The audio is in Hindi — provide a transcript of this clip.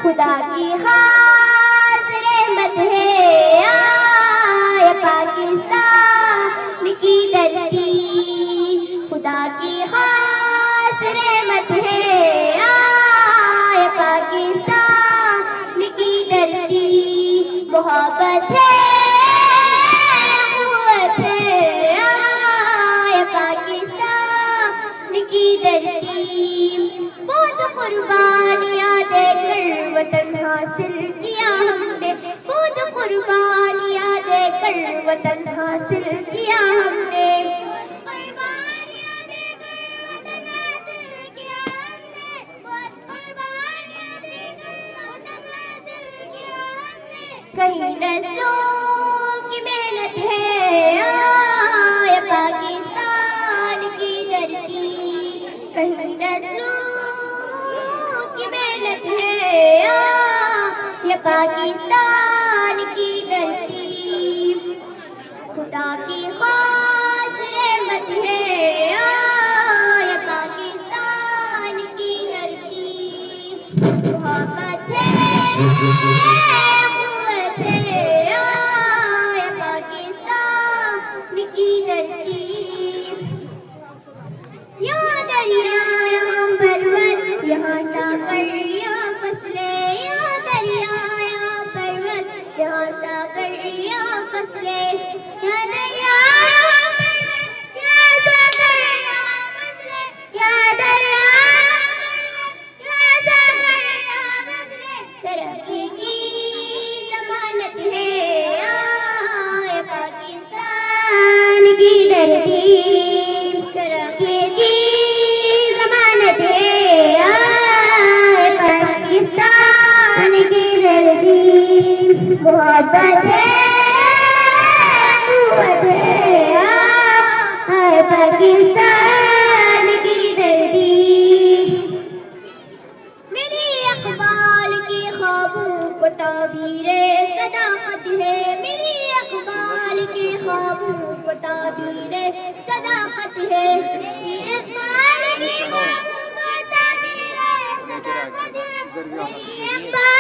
खुदा की खास रहमत है आए पाकिस्तान की धरती। खुदा की खास रहमत है आए पाकिस्तान की धरती। मोहब्बत है कुव्वत है आए पाकिस्तान की धरती। बहुत कुर्बानियां देकर वतन हासिल किया हमने, बहुत कुर्बानियां देकर वतन हासिल किया हमने। कहीं नस्लों की मेहनत है आए पाकिस्तान की धरती। कहीं नस्लों की मेहनत है आए पाकिस्तान की धरती। खुदा की खास रहमत है आए पाकिस्तान की धरती। मोहब्बत है यहाँ सागर यहाँ फसलें, यहाँ दरिया यहाँ पर्वत, यहाँ सागर यहाँ फसलें, यहाँ दरिया यहाँ पर्वत, यहाँ सागर यहाँ फसलें, यहाँ दरिया यहाँ सागर यहाँ फसलें। तरक्की की जमानत है आए पाकिस्तान की धरती। तरक्की की जमानत है मोहब्बत है कुव्वत है आए पाकिस्तान की धरती। मेरी इकबाल की ख्वाबों को ताबीरे सदाकत है, मेरी इकबाल की ख्वाबों को ताबीरे सदाकत है। मेरी इकबाल की ख्वाबों को ताबीरे सदाकत है।